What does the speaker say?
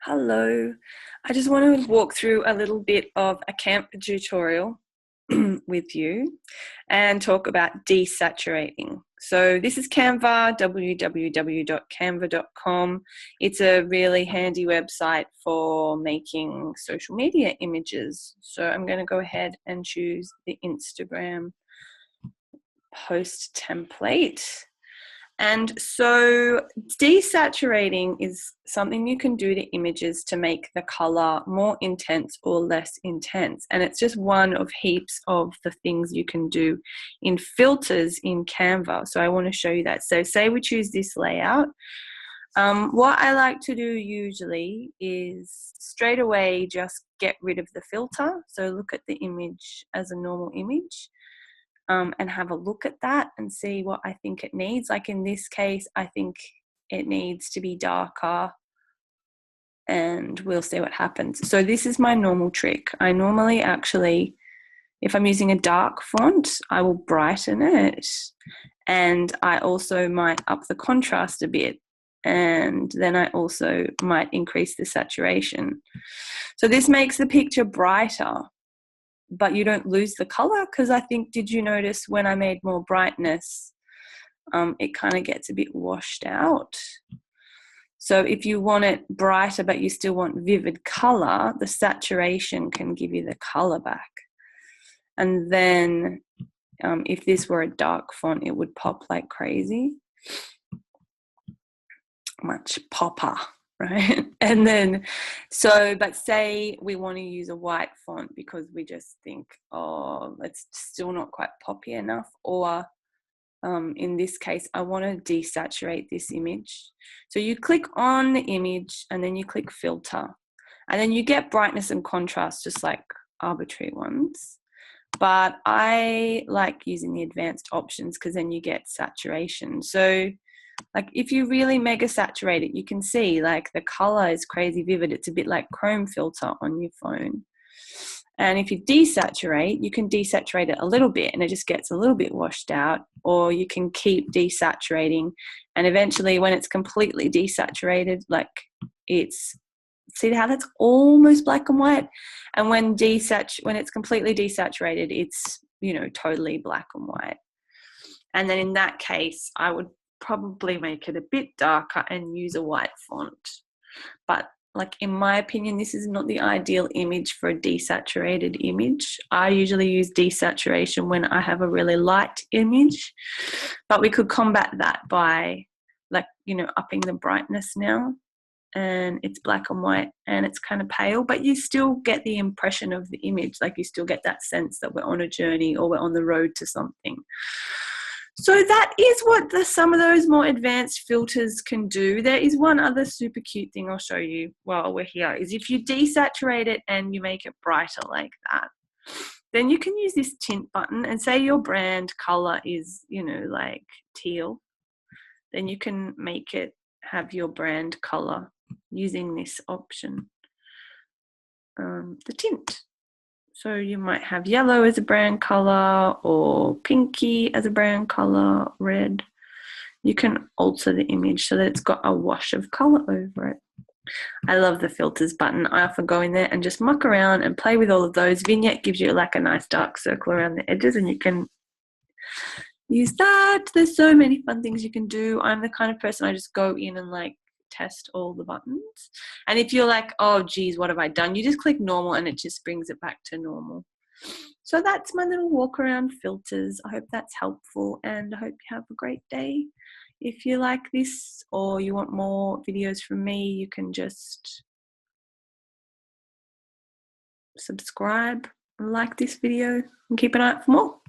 Hello, I just want to walk through a little bit of a Canva tutorial with you and talk about desaturating. So this is Canva, www.canva.com. It's a really handy website for making social media images. So I'm going to go ahead and choose the Instagram post template. And so desaturating is something you can do to images to make the color more intense or less intense. And it's just one of heaps of the things you can do in filters in Canva. So I want to show you that. So say we choose this layout. What I like to do usually is straight away just get rid of the filter. So look at the image as a normal image. And have a look at that and see what I think it needs. Like in this case, I think it needs to be darker, and we'll see what happens. So this is my normal trick. I normally actually, if I'm using a dark font, I will brighten it, and I also might up the contrast a bit, and then I also might increase the saturation. So this makes the picture brighter, but you don't lose the color, because I think, did you notice when I made more brightness, it kind of gets a bit washed out. So if you want it brighter but you still want vivid color, the saturation can give you the color back. And then if this were a dark font, it would pop like crazy. Much popper. Right? And then, but say we want to use a white font because we just think, oh, it's still not quite poppy enough. Or in this case, I want to desaturate this image. So you click on the image and then you click filter. And then you get brightness and contrast, just like arbitrary ones. But I like using the advanced options because then you get saturation. So like if you really mega saturate it, you can see like the color is crazy vivid. It's a bit like chrome filter on your phone. And if you desaturate, you can desaturate it a little bit and it just gets a little bit washed out, or you can keep desaturating, and eventually when it's completely desaturated, like see how that's almost black and white, and when it's completely desaturated, it's, totally black and white. And then in that case, I would probably make it a bit darker and use a white font. But like, in my opinion, this is not the ideal image for a desaturated image. I usually use desaturation when I have a really light image, but we could combat that by upping the brightness now, and it's black and white and it's kind of pale, but you still get the impression of the image. Like you still get that sense that we're on a journey or we're on the road to something. So that is what some of those more advanced filters can do. There is one other super cute thing I'll show you while we're here, is if you desaturate it and you make it brighter like that, then you can use this tint button, and say your brand color is, like teal, then you can make it have your brand color using this option, the tint. So you might have yellow as a brand color, or pinky as a brand color, red. You can alter the image so that it's got a wash of color over it. I love the filters button. I often go in there and just muck around and play with all of those. Vignette gives you like a nice dark circle around the edges, and you can use that. There's so many fun things you can do. I'm the kind of person, I just go in and test all the buttons. And if you're like, oh geez, what have I done, you just click normal and it just brings it back to normal. So that's my little walk around filters. I hope that's helpful, and I hope you have a great day. If you like this or you want more videos from me, you can just subscribe and like this video and keep an eye out for more.